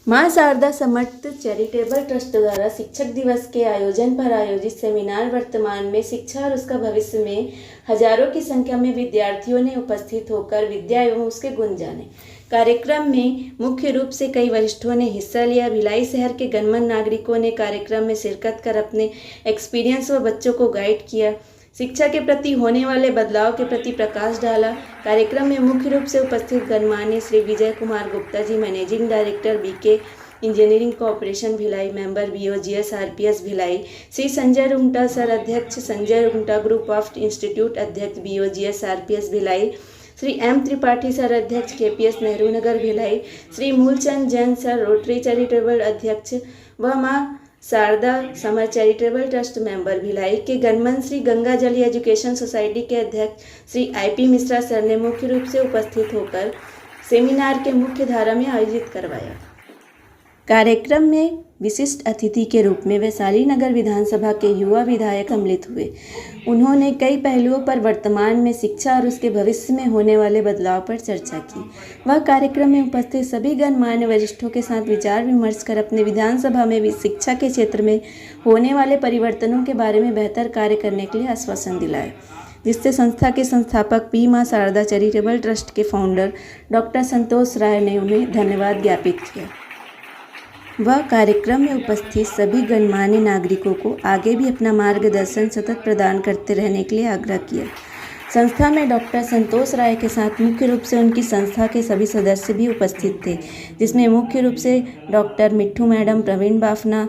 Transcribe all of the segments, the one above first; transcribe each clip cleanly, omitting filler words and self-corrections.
मां Sharda Samarth charitable trust द्वारा शिक्षक दिवस के आयोजन पर आयोजित सेमिनार वर्तमान में शिक्षा और उसका भविष्य में हजारों की संख्या में विद्यार्थियों ने उपस्थित होकर विद्या एवं उसके गुण जाने। कार्यक्रम में मुख्य रूप से कई वरिष्ठों ने हिस्सा लिया। भिलाई शहर के गणमान्य नागरिकों ने कार्यक्रम में शिरकत कर अपने एक्सपीरियंस व बच्चों को गाइड किया, शिक्षा के प्रति होने वाले बदलाव के प्रति प्रकाश डाला। कार्यक्रम में मुख्य रूप से उपस्थित गणमान्य Shri Vijay Kumar Gupta ji, managing director BK engineering corporation Bhilai, member BOGS RPS Bhilai, Shri Sanjay Rungta sir, अध्यक्ष Sanjay Rungta group of institute, अध्यक्ष BOGS RPS Bhilai, Shri M Tripathi sir, अध्यक्ष KPS Nehru Nagar Bhilai, Shri Moolchand Jain sir, rotary charitable अध्यक्ष व Maa Sharda Samarth charitable trust member Bhilai के गणमान्य श्री गंगा जल एजुकेशन सोसाइटी के अध्यक्ष श्री आईपी मिश्रा सर ने मुख्य रूप से उपस्थित होकर सेमिनार के मुख्य धारा में आयोजित करवाया। कार्यक्रम में विशिष्ट अतिथि के रूप में वैशाली नगर विधानसभा के युवा विधायक सम्मिलित हुए। उन्होंने कई पहलुओं पर वर्तमान में शिक्षा और उसके भविष्य में होने वाले बदलाव पर चर्चा की। वह कार्यक्रम में उपस्थित सभी गणमान्य वरिष्ठों के साथ विचार विमर्श कर अपने विधानसभा में भी शिक्षा के क्षेत्र में होने वाले परिवर्तनों के बारे में बेहतर कार्य करने के लिए आश्वासन दिलाए, जिससे संस्था के संस्थापक पी मां शारदा चैरिटेबल ट्रस्ट के फाउंडर डॉक्टर संतोष राय ने उन्हें धन्यवाद ज्ञापित किया। वह कार्यक्रम में उपस्थित सभी गणमान्य नागरिकों को आगे भी अपना मार्गदर्शन सतत प्रदान करते रहने के लिए आग्रह किया। संस्था में डॉक्टर संतोष राय के साथ मुख्य रूप से उनकी संस्था के सभी सदस्य भी उपस्थित थे, जिसमें मुख्य रूप से doctor Mitthu madam, Praveen Bafna,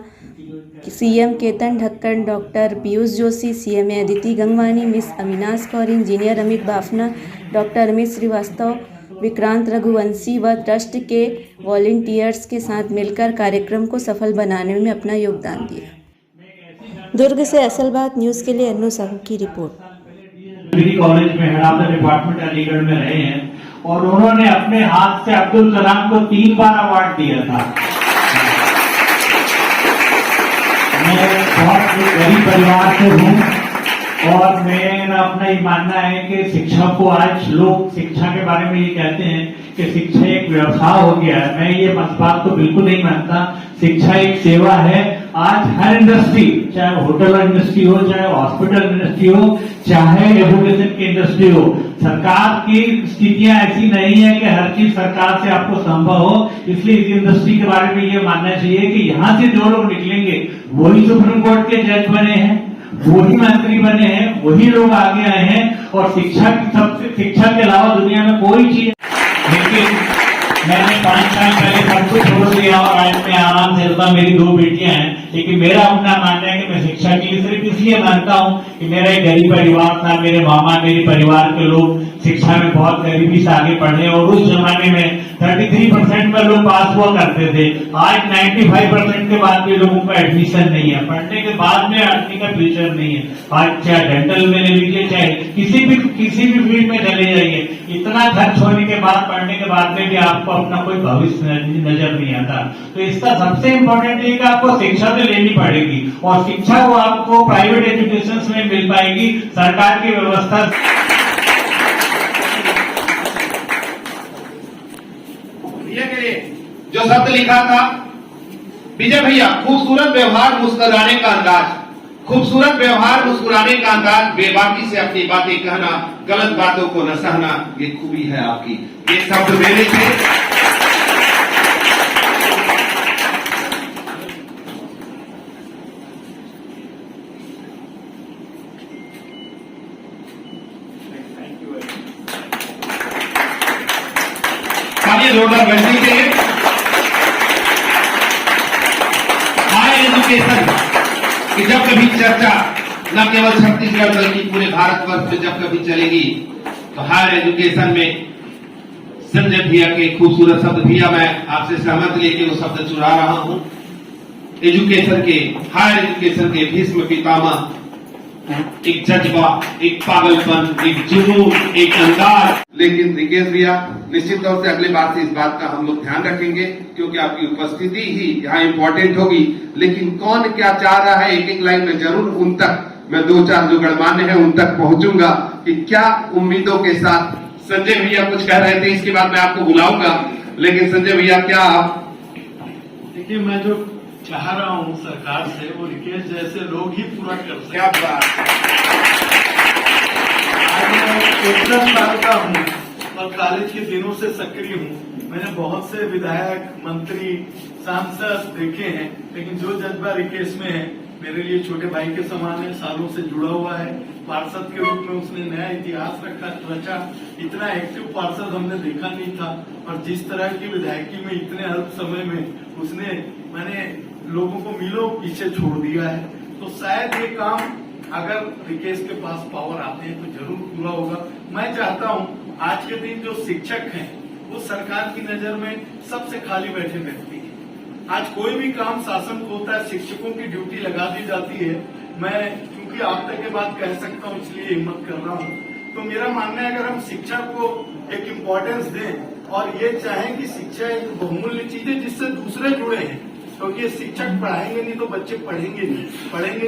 CM Ketan Dhakkad, doctor Piyush Joshi, CMA Aditi Gangwani, miss Avinash Kaur, engineer Amit Bafna, doctor Amit Shrivastava, Vikrant Raghuvanshi व ट्रस्ट के वॉलंटियर्स के साथ मिलकर कार्यक्रम को सफल बनाने में अपना योगदान दिया। दुर्ग से असल बात न्यूज के लिए अन्नू साहू की रिपोर्ट। डिग्री कॉलेज में head of the department Aligarh में रहे हैं और उन्होंने अपने हाथ से अब्दुल कलाम को 3 बार अवार्ड दिया था। मैं बहुत गरीब परिवार से हूँ और मेरा अपना ये मानना है कि शिक्षा को आज लोग शिक्षा के बारे में ये कहते हैं कि शिक्षा एक व्यवसाय हो गया है। मैं ये बात को बिल्कुल नहीं मानता। शिक्षा एक सेवा है। आज हर इंडस्ट्री, चाहे होटल इंडस्ट्री हो, चाहे हॉस्पिटल इंडस्ट्री हो, चाहे एजुकेशन की इंडस्ट्री हो, सरकार की स्थितियां ऐसी नहीं है कि हर चीज सरकार से आपको संभव हो। इसलिए इस इंडस्ट्री के बारे में ये मानना चाहिए कि यहाँ से जो लोग निकलेंगे वही सुप्रीम कोर्ट के जज बने हैं, वही मंत्री बने हैं, वही लोग आगे आए हैं और शिक्षा के अलावा दुनिया में कोई चीज। लेकिन मैंने 5 साल पहले सब कुछ छोड़ दिया और आज मैं आराम से रहता। मेरी 2 बेटियां हैं, लेकिन मेरा अपना मानना है कि मैं शिक्षा के लिए सिर्फ इसलिए मानता हूँ कि मेरा एक गरीब परिवार था। मेरे मामा, मेरे परिवार के लोग शिक्षा में बहुत गरीबी से आगे पढ़े और उस जमाने में 33% में लोग पास हुआ करते थे। आज 95% के बाद भी लोगों का एडमिशन नहीं है। पढ़ने के बाद में आदमी का फ्यूचर नहीं है। आज चाहे डेंटल में ले लीजिए, चाहे किसी भी फील्ड में चले जाइए, इतना खर्च होने के बाद, पढ़ने के बाद में भी आपको अपना कोई भविष्य नजर नहीं आता। तो इसका सबसे इम्पोर्टेंट है कि आपको शिक्षा तो लेनी पड़ेगी और शिक्षा वो आपको प्राइवेट एजुकेशन में मिल पाएगी। सरकार की व्यवस्था जो शब्द लिखा था विजय भैया, खूबसूरत व्यवहार, मुस्कुराने का अंदाज, खूबसूरत व्यवहार, मुस्कुराने का अंदाज, बेबाकी से अपनी बातें कहना, गलत बातों को न सहना, ये खूबी है आपकी। ये शब्द मेरे थे। जोरदार बैठने के हायर एजुकेशन की जब कभी चर्चा न केवल छत्तीसगढ़ बल्कि पूरे भारतवर्ष में जब कभी चलेगी तो हायर एजुकेशन में संजय भैया के खूबसूरत शब्द, भैया मैं आपसे सहमत लेके वो शब्द चुरा रहा हूं। एजुकेशन के, हायर एजुकेशन के भीष्म पितामह, एक जज्बा, एक पागलपन, एक जुनून, एक अंदाज। लेकिन रिकेश भैया, निश्चित तौर से अगले बार से इस बात का हम लोग ध्यान रखेंगे क्योंकि आपकी उपस्थिति ही यहाँ इम्पोर्टेंट होगी। लेकिन कौन क्या चाह रहा है एक एक लाइन में जरूर उन तक मैं 2-4 जो गणमान्य है उन तक पहुंचूंगा कि क्या उम्मीदों के साथ। संजय भैया कुछ कह रहे थे, इसके बाद मैं आपको बुलाऊंगा। लेकिन संजय भैया, क्या आप देखिए, मैं जो चाह रहा हूँ सरकार से वो रिकेश जैसे लोग ही पूरा कर सकते। क्या बात। आज मैं 11 साल का हूँ और कॉलेज के दिनों से सक्रिय हूँ। मैंने बहुत से विधायक, मंत्री, सांसद देखे हैं, लेकिन जो जज्बा रिकेश में है मेरे लिए छोटे भाई के समान है, सालों से जुड़ा हुआ है। पार्षद के रूप में उसने नया इतिहास रचा। इतना एक्टिव पार्षद हमने देखा नहीं था, और जिस तरह की विधायकी में इतने अल्प समय में उसने लोगों को मीलों पीछे छोड़ दिया है। तो शायद ये काम अगर रिकेश के पास पावर आते हैं तो जरूर पूरा होगा। मैं चाहता हूँ आज के दिन जो शिक्षक हैं वो सरकार की नजर में सबसे खाली बैठे व्यक्ति हैं। आज कोई भी काम शासन को होता है, शिक्षकों की ड्यूटी लगा दी जाती है। मैं क्योंकि आप तक के बात कह सकता हूँ इसलिए हिम्मत कर रहा हूँ। तो मेरा मानना है अगर हम शिक्षा को एक इम्पोर्टेंस दें और ये चाहें कि शिक्षा एक बहुमूल्य चीज है जिससे दूसरे जुड़े हैं, क्योंकि ये शिक्षक पढ़ाएंगे नहीं तो बच्चे पढ़ेंगे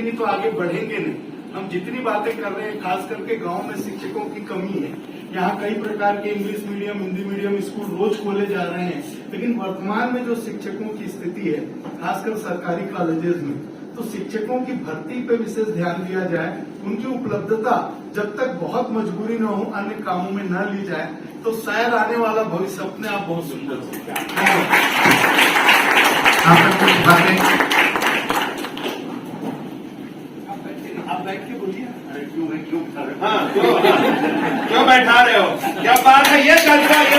नहीं तो आगे बढ़ेंगे नहीं। हम जितनी बातें कर रहे हैं, खास करके गांव में शिक्षकों की कमी है। यहाँ कई प्रकार के English medium, Hindi medium school रोज खोले जा रहे हैं, लेकिन वर्तमान में जो शिक्षकों की स्थिति है, खासकर सरकारी कॉलेजेस में, तो शिक्षकों की भर्ती पे विशेष ध्यान दिया जाए। उनकी उपलब्धता जब तक बहुत मजबूरी न हो, अन्य कामों में न ली जाए, तो शायद आने वाला भविष्य अपने आप बहुत सुंदर हो। आप बैठ के बोलिए। हाँ, क्यों बैठा रहे हो? क्या बात है, ये जज्बा, ये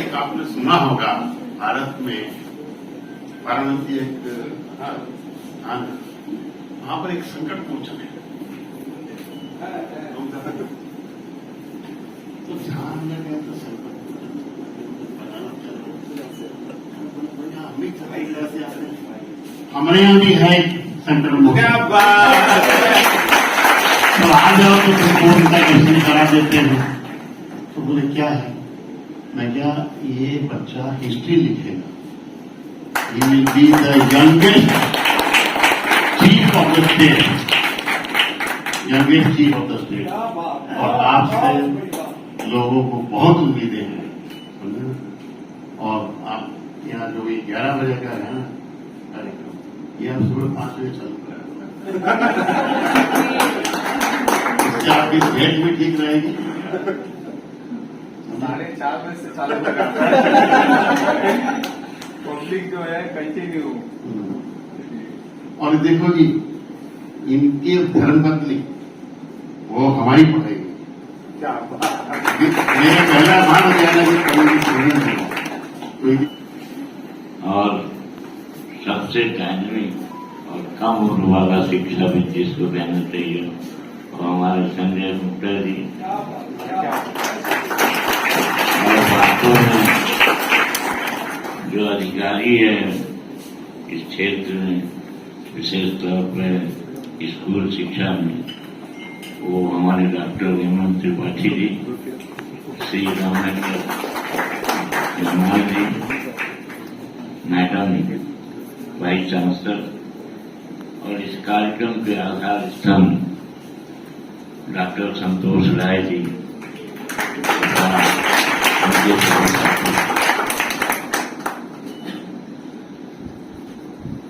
एक आपने सुना होगा भारत में वाराणसी एक स्थान है, वहां पर एक संकट मोचन है। तो ध्यान में गया तो संकट हमारे यहाँ भी है संकट मोचन। क्या बात। तो आ जाओ तो रिपोर्ट का क्वेश्चन करा देते हैं। तो बोले क्या है? मैं क्या, ये बच्चा हिस्ट्री लिखेगा। He will be the youngest chief of the state, youngest chief of the state। और आपसे लोगों को बहुत उम्मीदें हैं, और आप यहाँ जो ये 11 बजे का है ना कार्यक्रम, ये आप सुबह 5 बजे चालू करें। इससे आपकी सेहत भी ठीक रहेगी। 4:30 बजे से चालू पब्लिक जो है कंटिन्यू। और देखो जी, इनके धर्मपत्नी वो हमारी पढ़ेगी। क्या मेरा पहला मान जाना कि कभी नहीं। और सबसे डायनेमिक और कम उम्र वाला शिक्षा भी जिसको देना चाहिए और हमारे संजय गुप्ता जी। और वास्तव में जो अधिकारी है इस क्षेत्र में, विशेष तौर पर स्कूल शिक्षा में, वो हमारे doctor Hemant Tripathi ji, Shri Rameshwar ji, madam, vice chancellor, और इस कार्यक्रम के आधार स्तंभ डॉक्टर संतोष राय जी,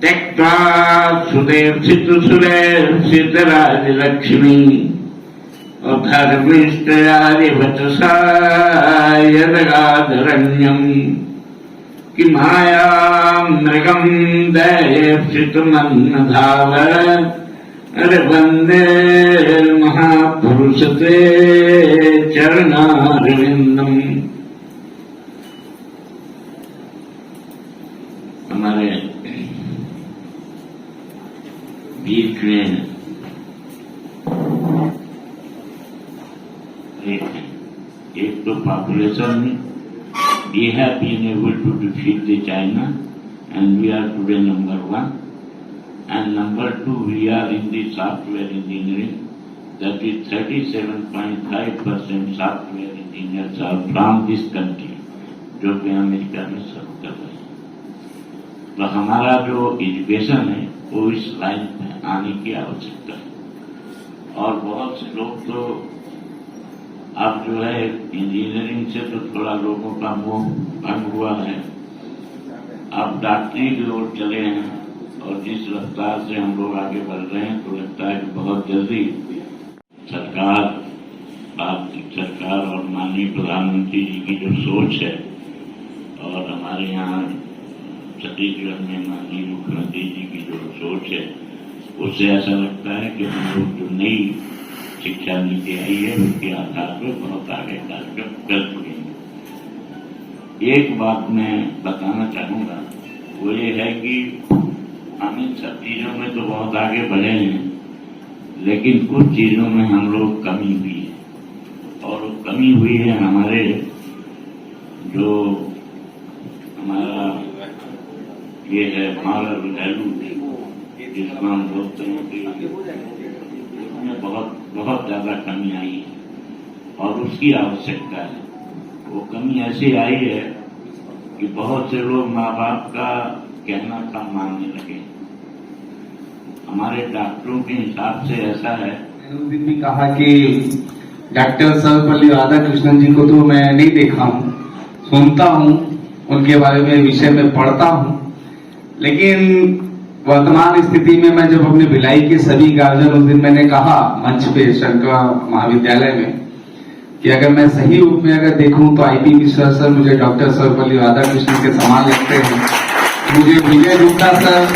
त्यक्त्वा सुदेव चित्र सुरेव सिद्धराज लक्ष्मी अधर्मिष्टयादि वचसा यदगाधरण्यम कि माया मृगम दैप्सितमन्न धाव अरे वंदे महापुरुष ते चरणारविंदम। हमारे बीच में एक तो पॉपुलेशन में we have been able to defeat the China and we are today number 1, and number 2 we are in the software engineering, that is 37.5% software engineers are from this country, जो कि अमेरिका में सर्व कर रहे हैं। तो हमारा जो एजुकेशन है वो इस लाइन में आने की आवश्यकता है। और बहुत से लोग तो अब जो है इंजीनियरिंग से तो थोड़ा लोगों का मोह भंग हुआ है, अब डॉक्टरी की ओर चले हैं और जिस रफ्तार से हम लोग आगे बढ़ रहे हैं तो लगता है कि बहुत जल्दी सरकार और माननीय प्रधानमंत्री जी की जो सोच है और हमारे यहाँ छत्तीसगढ़ में माननीय मुख्यमंत्री जी की जो सोच है, उससे ऐसा लगता है कि हम लोग जो नई शिक्षा नीति आई है उसके आधार पर बहुत आगे कार्यक्रम कर चुके हैं। एक बात मैं बताना चाहूंगा, वो ये है कि हम इन सब चीजों में तो बहुत आगे बढ़े हैं, लेकिन कुछ चीजों में हम लोग कमी हुई है, और वो कमी हुई है हमारे जो हमारा ये है मॉरल वैल्यू, जिसको हम बोलते हैं कि उसमें बहुत ज्यादा कमी आई है और उसकी आवश्यकता है। वो कमी ऐसी आई है कि बहुत से लोग माँ बाप का कहना कम मानने लगे। हमारे डॉक्टरों के हिसाब से ऐसा है, मैंने उस दिन भी कहा कि डॉक्टर सर्वपल्ली राधाकृष्णन जी को तो मैं नहीं देखा हूँ, सुनता हूँ, उनके बारे में विषय में पढ़ता हूँ, लेकिन वर्तमान स्थिति में मैं जब अपने भिलाई के सभी गार्जियन, उस दिन मैंने कहा मंच पे शंकर महाविद्यालय में कि अगर मैं सही रूप में अगर देखूं तो आईपी मिश्रा सर मुझे डॉक्टर सर्वपल्ली राधाकृष्णन के समान लगते हैं, मुझे विजय गुप्ता सर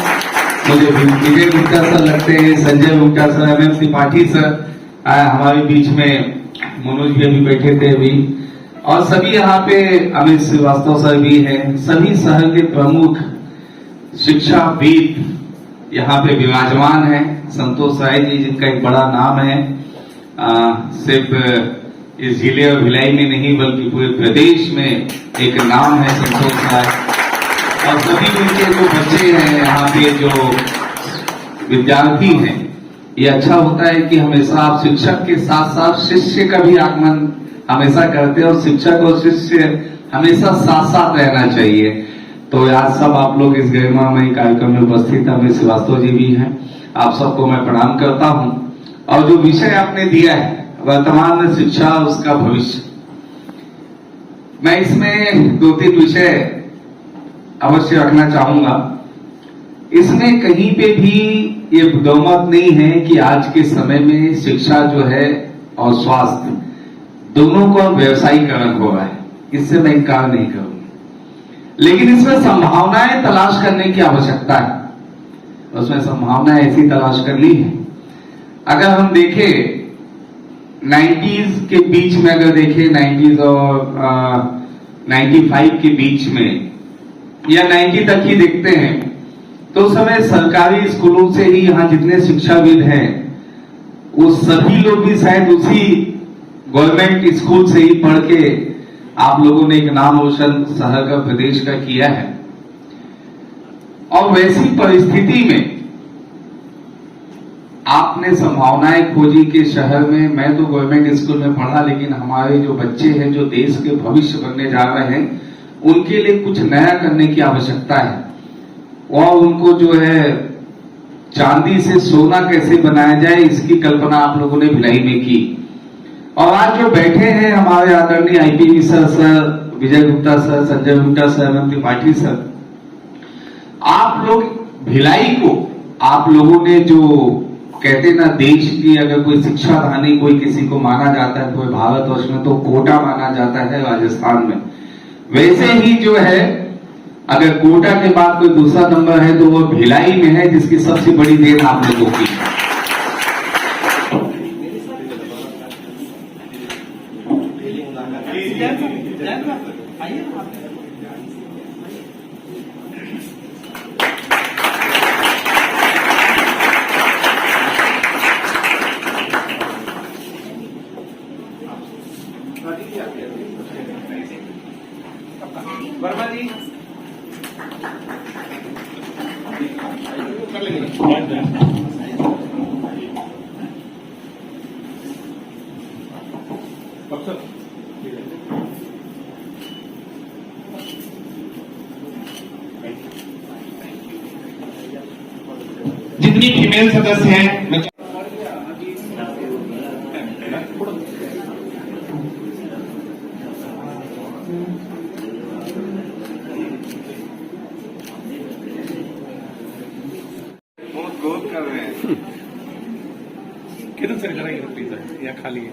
लगते हैं, Sanjay Gupta sir, MM Tripathi sir हमारे बीच में, मनोज भी अभी बैठे थे अभी, और सभी यहाँ पे अमित श्रीवास्तव सर भी हैं, सभी शहर के प्रमुख शिक्षाविद यहाँ पे विराजमान है। संतोष राय जी जिनका एक बड़ा नाम है, सिर्फ इस जिले और भिलाई में नहीं बल्कि पूरे प्रदेश में एक नाम है संतोष राय, और सभी उनके जो बच्चे हैं यहाँ पे जो विद्यार्थी हैं, ये अच्छा होता है कि हमेशा आप शिक्षक के साथ साथ शिष्य का भी आगमन हमेशा करते हैं और शिक्षक और शिष्य हमेशा साथ साथ रहना चाहिए। तो आज सब आप लोग इस गरिमामय कार्यक्रम में उपस्थित हैं, अमित श्रीवास्तव जी भी हैं, आप सबको मैं प्रणाम करता हूं। और जो विषय आपने दिया है वर्तमान शिक्षा उसका भविष्य, मैं इसमें 2-3 विषय अवश्य रखना चाहूंगा। इसमें कहीं पे भी ये दौमत नहीं है कि आज के समय में शिक्षा जो है और स्वास्थ्य दोनों का व्यवसायीकरण हो रहा है, इससे मैं इनकार नहीं करूंगा, लेकिन इसमें संभावनाएं तलाश करने की आवश्यकता है। उसमें संभावनाएं ऐसी तलाश कर ली है। अगर हम देखें 90s के बीच में, अगर देखें 90s और 95 के बीच में या 90 तक ही देखते हैं, तो उस समय सरकारी स्कूलों से ही यहाँ जितने शिक्षाविद हैं वो सभी लोग भी शायद उसी गवर्नमेंट स्कूल से ही पढ़ के आप लोगों ने एक नाम रोशन शहर का, प्रदेश का किया है। और वैसी परिस्थिति में आपने संभावनाएं खोजी कि शहर में, मैं तो गवर्नमेंट स्कूल में पढ़ा, लेकिन हमारे जो बच्चे हैं जो देश के भविष्य बनने जा रहे हैं, उनके लिए कुछ नया करने की आवश्यकता है, और उनको जो है चांदी से सोना कैसे बनाया जाए इसकी कल्पना आप लोगों ने भिलाई में की। और आज जो बैठे हैं हमारे आदरणीय IP Mishra sir, Vijay Gupta sir, Sanjay Gupta sir, MM Tripathi sir, आप लोग भिलाई को, आप लोगों ने जो कहते ना देश की अगर कोई शिक्षा धानी कोई किसी को माना जाता है, कोई भारतवर्ष में तो कोटा माना जाता है राजस्थान में, वैसे ही जो है अगर कोटा के बाद कोई दूसरा नंबर है तो वो भिलाई में है, जिसकी सबसे बड़ी देन आप लोगों की है। वर्मा जी कर लेंगे। जितनी फीमेल सदस्य हैं, मैं ना सर, जरा ये प्लीज है या खाली है।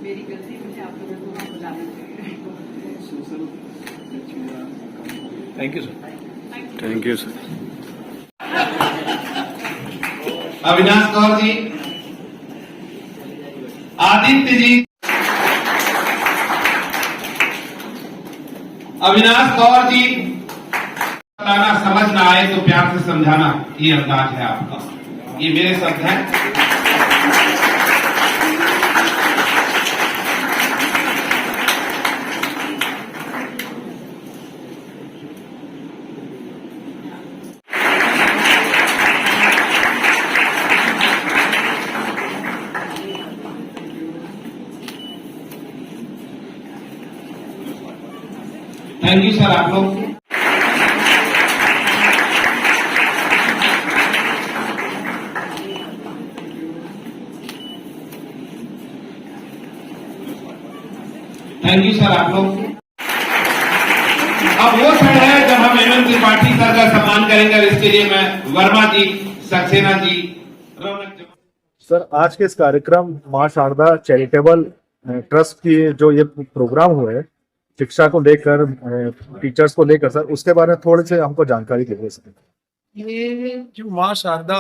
मेरी गलती, मुझे आप लोगों को वहाँ बुलाना चाहिए। Thank you sir. Thank you sir. Avinash Kaur ji, Aditya ji, Avinash Kaur ji, बताना समझ ना आए तो प्यार से समझाना, ये अंदाज है आपका, ये मेरे शब्द हैं। Thank you sir. आप लोग थैंक यू सर। आप लोग अब वो क्षण है जब हम एमएन त्रिपाठी सर का सम्मान करेंगे, और इसके लिए मैं वर्मा जी, सक्सेना जी, रौनक जी। सर, आज के इस कार्यक्रम मां शारदा चैरिटेबल ट्रस्ट की जो ये प्रोग्राम हुए हैं शिक्षा को लेकर, टीचर्स को लेकर, सर उसके बारे में थोड़े से हमको जानकारी दीजिए सर। ये जो मां शारदा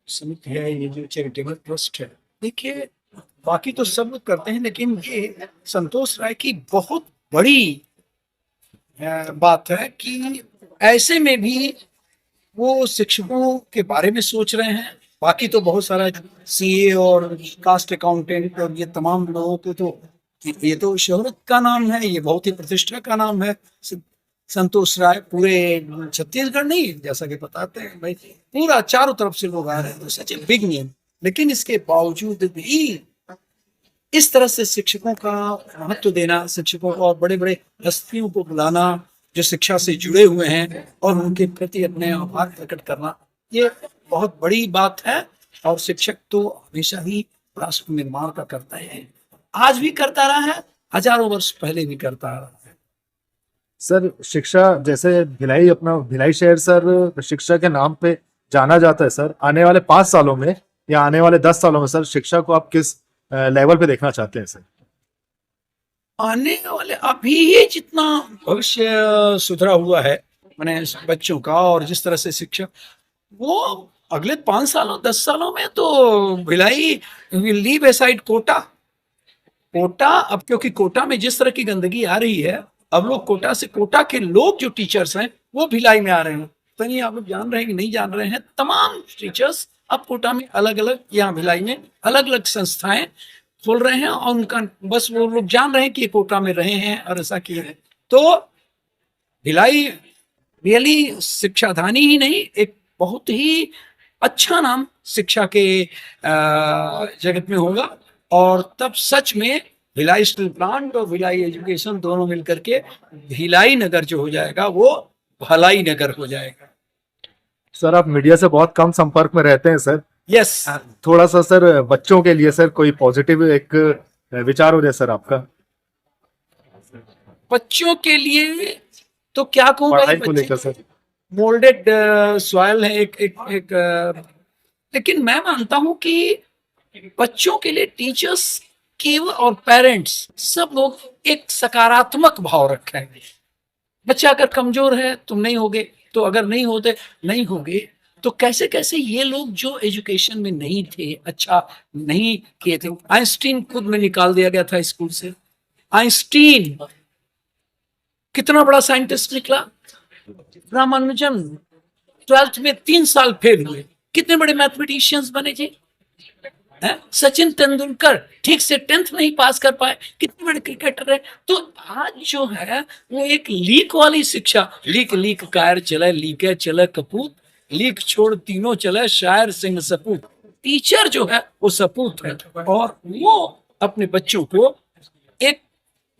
समिति है, ये जो चैरिटेबल ट्रस्ट है, देखिए बाकी तो सब लोग करते हैं, लेकिन ये संतोष राय की बहुत बड़ी बात है कि ऐसे में भी वो शिक्षकों के बारे में सोच रहे हैं। बाकी तो बहुत सारा सीए और कास्ट अकाउंटेंट और ये तमाम लोगों को तो ये तो शोहरत का नाम है, ये बहुत ही प्रतिष्ठा का नाम है। संतोष राय पूरे छत्तीसगढ़ नहीं, जैसा कि बताते हैं भाई, पूरा चारों तरफ से लोग आ रहे हैं, तो सच ए बिग नेम। लेकिन इसके बावजूद भी इस तरह से शिक्षकों का महत्व देना, शिक्षकों को और बड़े बड़े हस्तियों को बुलाना जो शिक्षा से जुड़े हुए हैं और उनके प्रति अपने आभार प्रकट करना, ये बहुत बड़ी बात है। और शिक्षक तो हमेशा ही राष्ट्र निर्माण का करता है, आज भी करता रहा है, हजारों वर्ष पहले भी करता रहा है। सर, शिक्षा जैसे भिलाई, अपना भिलाई शहर सर शिक्षा के नाम पे जाना जाता है सर। आने वाले 5 सालों में या आने वाले 10 सालों में सर शिक्षा को आप किस लेवल पे देखना चाहते हैं सर? आने वाले अभी ये जितना भविष्य सुधरा हुआ है मैंने बच्चों का, और जिस तरह से शिक्षा, वो अगले 5 सालों 10 सालों में तो Bhilai will leave aside Kota. अब क्योंकि कोटा में जिस तरह की गंदगी आ रही है, अब लोग कोटा के लोग जो टीचर्स हैं वो भिलाई में आ रहे हैं। तो नहीं आप लोग जान रहे हैं कि नहीं जान रहे हैं, तमाम टीचर्स अब कोटा में अलग अलग, यहाँ भिलाई में अलग अलग संस्थाएं खोल रहे हैं, और उनका बस वो लोग जान रहे हैं कि ये कोटा में रहे हैं और ऐसा किए हैं। तो भिलाई रियली शिक्षाधानी ही नहीं, एक बहुत ही अच्छा नाम शिक्षा के जगत में होगा। और तब सच में भिलाई स्टील प्लांट और भिलाई एजुकेशन दोनों मिलकर के भिलाई नगर जो हो जाएगा वो भलाई नगर हो जाएगा। सर, आप मीडिया से बहुत कम संपर्क में रहते हैं सर। यस, थोड़ा सा सर बच्चों के लिए सर कोई पॉजिटिव एक विचार हो जाए सर आपका। बच्चों के लिए तो क्या कहूँ, पढ़ाई को लेकर सर। मोल्डेड सॉइल है एक लेकिन मैं मानता हूं कि बच्चों के लिए टीचर्स केवल और पेरेंट्स सब लोग एक सकारात्मक भाव रखें। बच्चा अगर कमजोर है तुम नहीं होगे, तो अगर नहीं होगे तो कैसे कैसे ये लोग जो एजुकेशन में नहीं थे, अच्छा नहीं किए थे। आइंस्टीन खुद में निकाल दिया गया था स्कूल से। आइंस्टीन कितना बड़ा साइंटिस्ट निकला। रामानुजन 12th में 3 साल फेल हुए, कितने बड़े मैथमेटिशियंस बने जी। सचिन तेंदुलकर ठीक से 10th नहीं पास कर पाए, कितने बड़े क्रिकेटर है। तो आज जो है वो एक लीक वाली शिक्षा, लीक कायर चले, लीके चले कपूत, लीक छोड़ तीनों चले, शायर सिंह सपूत। टीचर जो है वो सपूत है, और वो अपने बच्चों को एक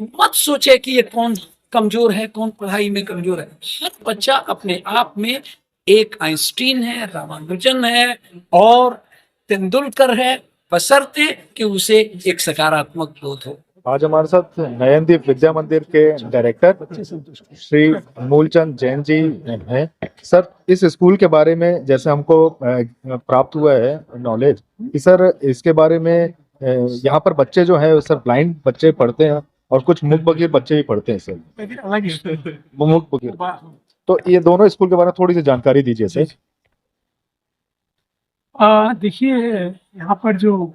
मत सोचे कि ये कौन कमजोर है, कौन पढ़ाई में कमजोर है। हर बच्चा अपने आप में एक आइंस्टीन है, रामानुजन है, और तेंदुलकर है, बशर्ते कि उसे एक सकारात्मक बोध हो। आज हमारे साथ नयनदीप विद्या मंदिर के डायरेक्टर श्री मूलचंद जैन जी हैं। सर, इस स्कूल के बारे में जैसे हमको प्राप्त हुआ है नॉलेज कि सर इसके बारे में यहाँ पर बच्चे जो है सर ब्लाइंड बच्चे पढ़ते हैं और कुछ मूक बधिर बच्चे भी पढ़ते हैं सर। लेकिन अलग है। मूक बधिर, तो ये दोनों स्कूल के बारे में थोड़ी सी जानकारी दीजिए सर। देखिए, यहाँ पर जो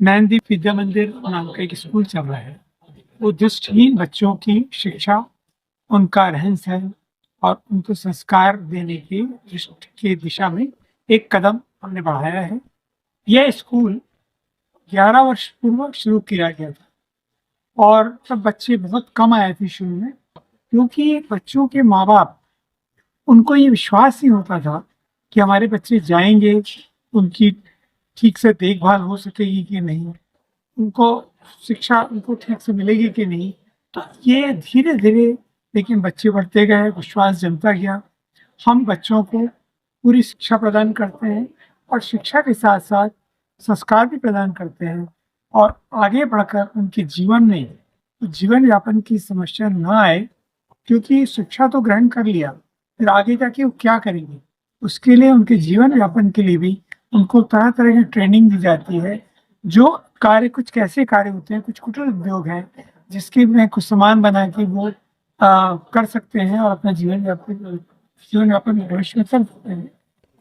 नयनदीप विद्या मंदिर नाम का एक स्कूल चल रहा है, वो दृष्टिहीन बच्चों की शिक्षा, उनका रहन सहन और उनको संस्कार देने की दृष्टि की दिशा में एक कदम हमने बढ़ाया है। यह स्कूल 11 वर्ष पूर्व शुरू किया गया था और तब बच्चे बहुत कम आए थे शुरू में, क्योंकि बच्चों के माँ बाप, उनको ये विश्वास नहीं होता था कि हमारे बच्चे जाएंगे, उनकी ठीक से देखभाल हो सकेगी कि नहीं, उनको शिक्षा उनको ठीक से मिलेगी कि नहीं। तो ये धीरे धीरे लेकिन बच्चे बढ़ते गए, विश्वास जमता गया। हम बच्चों को पूरी शिक्षा प्रदान करते हैं और शिक्षा के साथ साथ संस्कार भी प्रदान करते हैं और आगे बढ़कर उनके जीवन में जीवन यापन की समस्या ना आए, क्योंकि शिक्षा तो ग्रहण कर लिया, फिर आगे जाके वो क्या करेंगे, उसके लिए उनके जीवन यापन के लिए भी उनको तरह तरह की ट्रेनिंग दी जाती है। जो कार्य, कुछ कैसे कार्य होते हैं, कुछ कुटीर उद्योग हैं जिसके में कुछ सामान बना के वो कर सकते हैं और अपना जीवन यापन भविष्य में कर सकते हैं,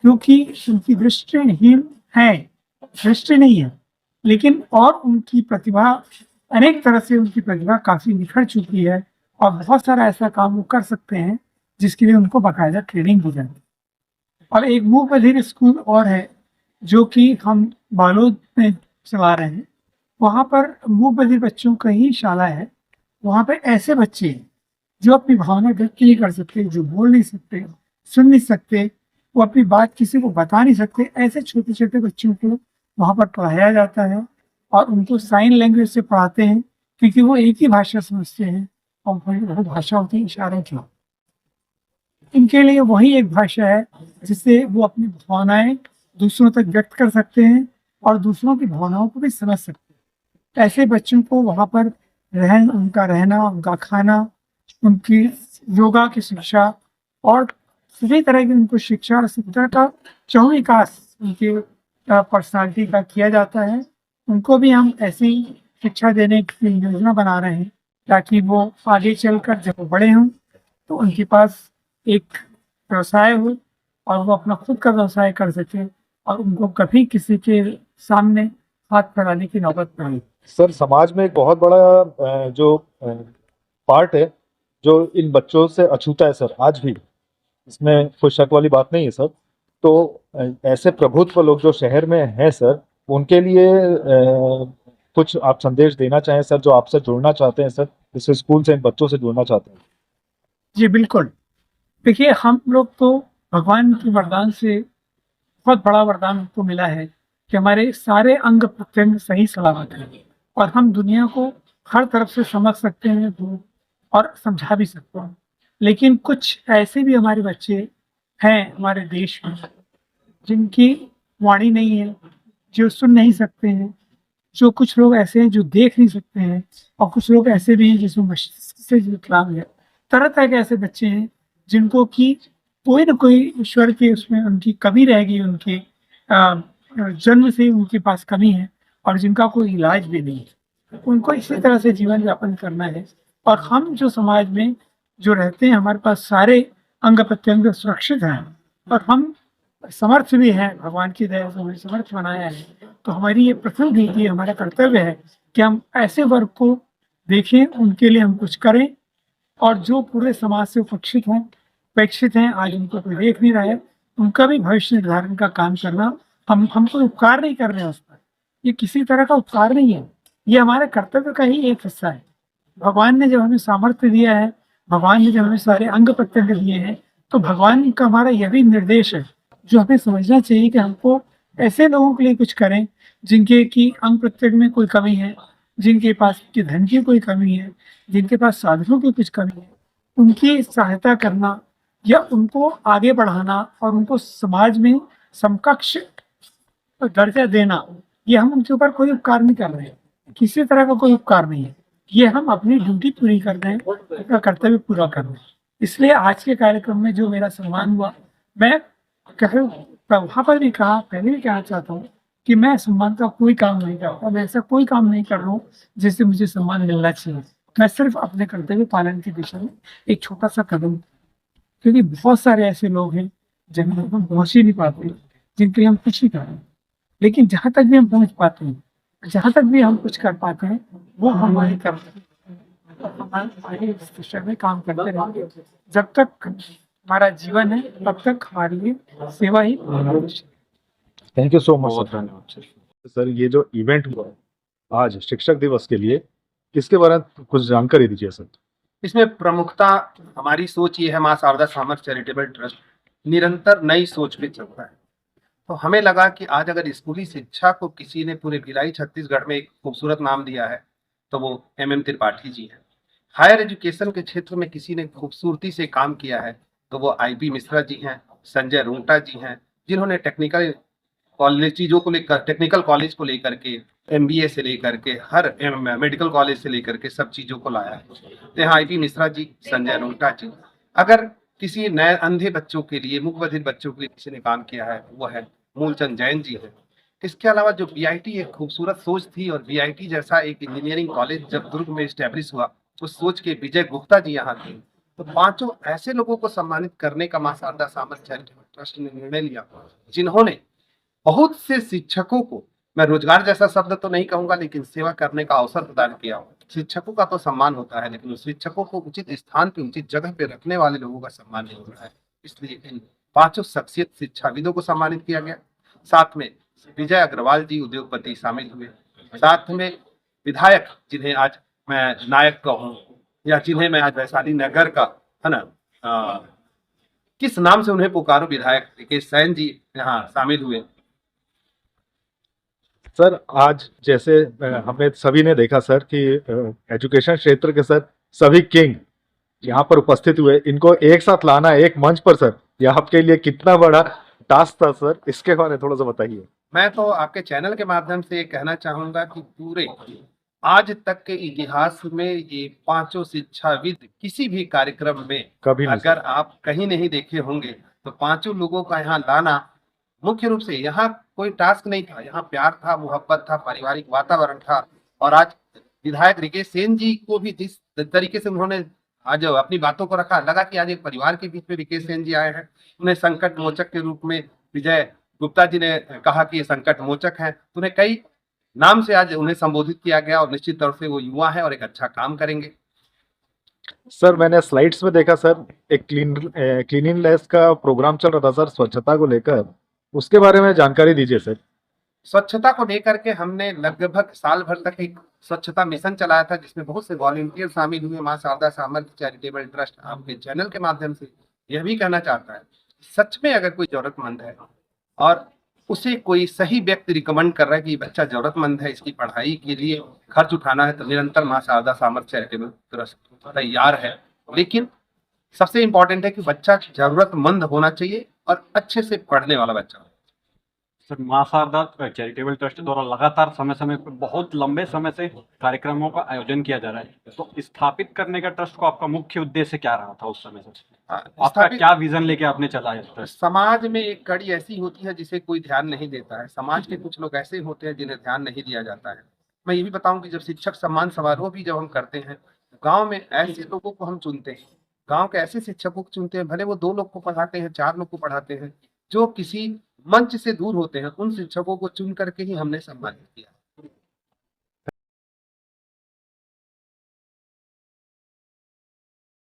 क्योंकि उनकी दृष्टिहीन है, दृष्टि नहीं है, लेकिन और उनकी प्रतिभा, अनेक तरह से उनकी प्रतिभा काफी निखर चुकी है और बहुत सारा ऐसा काम वो कर सकते हैं जिसके लिए उनको बाकायदा ट्रेनिंग दी जाती है। और एक मूक बधिर स्कूल और है जो कि हम बालोद में चला रहे हैं। वहाँ पर मूक बधिर बच्चों का ही शाला है। वहाँ पे ऐसे बच्चे हैं जो अपनी भावना व्यक्त नहीं कर सकते, जो बोल नहीं सकते, सुन नहीं सकते, वो अपनी बात किसी को बता नहीं सकते, ऐसे छोटे छोटे बच्चों को वहाँ पर पढ़ाया जाता है और उनको साइन लैंग्वेज से पढ़ाते हैं, क्योंकि वो एक ही भाषा समझते हैं और वो भाषा होती है इशारों की। इनके लिए वही एक भाषा है जिससे वो अपनी भावनाएं दूसरों तक व्यक्त कर सकते हैं और दूसरों की भावनाओं को भी समझ सकते हैं। ऐसे बच्चों को वहाँ पर उनका रहना, उनका खाना, उनकी योगा की शिक्षा और सभी तरह की उनको शिक्षा और शिक्षा का चहुँ विकास उनके पर्सनालिटी का किया जाता है। उनको भी हम ऐसी शिक्षा देने की योजना बना रहे हैं ताकि वो आगे चलकर जब वो बड़े हों तो उनके पास एक व्यवसाय हो और वो अपना खुद का व्यवसाय कर सके और उनको कभी किसी के सामने हाथ फैलाने की नौबत न आए। सर, समाज में एक बहुत बड़ा जो पार्ट है जो इन बच्चों से अछूता है सर, आज भी, इसमें कोई शक वाली बात नहीं है सर। तो ऐसे प्रभुत्व लोग जो शहर में हैं सर, उनके लिए कुछ आप संदेश देना चाहें सर, जो आपसे जुड़ना चाहते हैं सर, इस स्कूल से इन बच्चों से जुड़ना चाहते हैं? जी बिल्कुल। देखिए, हम लोग तो भगवान के वरदान से बहुत बड़ा वरदान हमको मिला है कि हमारे सारे अंग प्रत्यंग सही सलामत हैं और हम दुनिया को हर तरफ से समझ सकते हैं और समझा भी सकते हैं। लेकिन कुछ ऐसे भी हमारे बच्चे हैं हमारे देश में जिनकी वाणी नहीं है, जो सुन नहीं सकते हैं, जो कुछ लोग ऐसे हैं जो देख नहीं सकते हैं और कुछ लोग ऐसे भी हैं जिसमें मस्तिष्क से विकलांग है। तरह तरह के ऐसे बच्चे हैं जिनको कि कोई न कोई ईश्वर के उसमें उनकी कमी रहेगी, उनके जन्म से उनके पास कमी है और जिनका कोई इलाज भी नहीं है। उनको इसी तरह से जीवन यापन करना है और हम जो समाज में जो रहते हैं, हमारे पास सारे अंग प्रत्यंग सुरक्षित हैं और हम समर्थ भी हैं, भगवान की दया से हमें समर्थ बनाया है। तो हमारी ये प्रथम ड्यूटी, हमारा कर्तव्य है कि हम ऐसे वर्ग को देखें, उनके लिए हम कुछ करें और जो पूरे समाज से उपेक्षित हैं, आज उनको कोई देख नहीं रहा है, उनका भी भविष्य निर्धारण का काम करना। हम कोई उपकार नहीं कर रहे हैं उस पर, ये किसी तरह का उपकार नहीं है, ये हमारे कर्तव्य का ही एक हिस्सा है। भगवान ने जब हमें सामर्थ्य दिया है, भगवान ने जब हमें सारे अंग प्रत्यंग दिए हैं, तो भगवान का हमारा यह भी निर्देश है जो हमें समझना चाहिए कि हमको ऐसे लोगों के लिए कुछ करें जिनके की अंग प्रत्यंग में कोई कमी है, जिनके पास के धन की कोई कमी है, जिनके पास साधनों की कुछ कमी है, उनकी सहायता करना या उनको आगे बढ़ाना और उनको समाज में समकक्ष दर्जा देना, ये हम उनके ऊपर कोई उपकार नहीं कर रहे हैं, किसी तरह का कोई उपकार नहीं है। ये हम अपनी ड्यूटी पूरी कर रहे हैं, अपना कर्तव्य पूरा कर रहे हैं। इसलिए आज के कार्यक्रम में जो मेरा सम्मान हुआ, मैं वहाँ पर भी कहा, पहले भी कहना चाहता हूँ कि मैं सम्मान का कोई काम नहीं करता, मैं ऐसा कोई काम नहीं कर रहा हूँ जिससे मुझे सम्मान मिलना चाहिए। मैं सिर्फ अपने कर्तव्य पालन की दिशा में एक छोटा सा कदम, क्योंकि बहुत सारे ऐसे लोग हैं जिनमें हम पहुंच ही नहीं पाते, जिनके लिए हम कुछ नहीं कर रहे, लेकिन जहाँ तक भी हम पहुंच पाते हैं, जहाँ तक भी हम कुछ कर पाते हैं, वो हमारे कर्तव्य, हमारे इस दिशा में काम करते रहेंगे। जब तक हमारा जीवन है तब तक हमारे लिए सेवा ही। Thank you so much sir. Sir ये जो इवेंट हुआ आज शिक्षक दिवस के लिए, इसके बारे में कुछ जानकारी दीजिए सर। इसमें प्रमुखता हमारी सोच ये है, मां शारदा सामर्थ चैरिटेबल ट्रस्ट निरंतर नई सोच पे चलता है। तो हमें लगा कि आज अगर स्कूली शिक्षा को किसी ने पूरे भिलाई छत्तीसगढ़ में एक खूबसूरत नाम दिया है तो वो MM त्रिपाठी जी हैं। हायर एजुकेशन के क्षेत्र में किसी ने खूबसूरती से काम किया है तो वो IP मिश्रा जी हैं, संजय रुंगटा जी हैं, जिन्होंने टेक्निकल कॉलेज चीज़ों को लेकर, टेक्निकल कॉलेज को लेकर के, MBA से लेकर के, हर मेडिकल कॉलेज से लेकर के सब चीज़ों को लाया है। तो यहाँ IP मिश्रा जी, संजय रुंगटा जी। अगर किसी नए अंधे बच्चों के लिए, मूक बधिर बच्चों के लिए किसी ने काम किया है वो है मूलचंद जैन जी है। इसके अलावा जो BIT एक खूबसूरत सोच थी, और BIT जैसा एक इंजीनियरिंग कॉलेज जब दुर्ग में स्टैब्लिश हुआ, उस सोच के विजय गुप्ता जी यहाँ थे। तो पांचों ऐसे लोगों को सम्मानित करने का मां शारदा सामर्थ चैरिटेबल ट्रस्ट ने निर्णय लिया, जिन्होंने बहुत से शिक्षकों को, मैं रोजगार जैसा शब्द तो नहीं कहूंगा, लेकिन सेवा करने का अवसर प्रदान किया। शिक्षकों का तो सम्मान होता है, लेकिन उस शिक्षकों को उचित स्थान पे, उचित जगह पे रखने वाले लोगों का सम्मान नहीं होता है। इसलिए इन पांचों शख्सियत शिक्षाविदों को सम्मानित किया गया। साथ में विजय अग्रवाल जी उद्योगपति शामिल हुए, साथ में विधायक जिन्हें आज मैं नायक कहूँ, या जिन्हें मैं आज वैशाली नगर का, है ना, किस नाम से उन्हें पुकारो, विधायक रिकेश सैन जी यहाँ शामिल हुए। सर आज जैसे हमने सभी ने देखा सर कि एजुकेशन क्षेत्र के सर सभी किंग यहाँ पर उपस्थित हुए, इनको एक साथ लाना एक मंच पर सर, यह आपके लिए कितना बड़ा टास्क था सर, इसके बारे में थोड़ा सा बताइए। मैं तो आपके चैनल के माध्यम से कहना चाहूंगा कि पूरे आज तक के इतिहास में ये पांचों शिक्षाविद किसी भी कार्यक्रम में कभी नहीं अगर आप कहीं नहीं देखे होंगे, तो पांचों लोगों का यहाँ लाना मुख्य रूप से, यहाँ कोई टास्क नहीं था, यहाँ प्यार था, मोहब्बत था, पारिवारिक वातावरण था। और आज विधायक रिकेश सेन जी को भी जिस तरीके से उन्होंने आज अपनी बातों को रखा, लगा कि आज एक परिवार के बीच में रिकेश सेन जी आए हैं। उन्हें संकट मोचक के रूप में विजय गुप्ता जी ने कहा कि ये संकट मोचक है, तो उन्हें कई नाम से आज उन्हें संबोधित किया गया, और निश्चित तौर से वो युवा है और एक अच्छा काम करेंगे। सर मैंने स्लाइड्स में देखा सर एक क्लीनिंगनेस का प्रोग्राम चल रहा था सर, स्वच्छता को लेकर, उसके बारे में जानकारी दीजिए सर। स्वच्छता को लेकर के हमने लगभग साल भर तक एक स्वच्छता मिशन चलाया था, जिसमें बहुत से वॉलंटियर शामिल हुए। मां शारदा सामर्थ चैरिटेबल ट्रस्ट आपके चैनल के माध्यम से यह भी कहना चाहता है, सच में अगर कोई जरूरतमंद है और उसे कोई सही व्यक्ति रिकमेंड कर रहा है कि बच्चा जरूरतमंद है, इसकी पढ़ाई के लिए खर्च उठाना है, तो निरंतर मां शारदा सामर्थ चैरिटेबल ट्रस्ट तैयार है। लेकिन सबसे इम्पोर्टेंट है कि बच्चा जरूरतमंद होना चाहिए और अच्छे से पढ़ने वाला बच्चा। सर मां शारदा चैरिटेबल ट्रस्ट द्वारा लगातार समय समय पर बहुत लंबे समय से कार्यक्रमों का आयोजन किया जा रहा है, तो स्थापित करने का ट्रस्ट को आपका मुख्य उद्देश्य क्या रहा था उस समय से? आपका क्या विजन लेके आपने चलाया ट्रस्ट? समाज में एक कड़ी ऐसी होती है जिसे कोई ध्यान नहीं देता है। समाज के कुछ लोग ऐसे होते हैं जिन्हें ध्यान नहीं दिया जाता है। मैं ये भी बताऊं कि जब शिक्षक सम्मान समारोह भी जब हम करते हैं, गाँव में ऐसे लोगों को हम चुनते हैं, गाँव के ऐसे शिक्षकों को चुनते हैं, भले वो 2 लोग को पढ़ाते हैं, 4 लोग को पढ़ाते हैं, जो किसी मंच से दूर होते हैं, उन शिक्षकों को चुन करके ही हमने सम्मानित किया।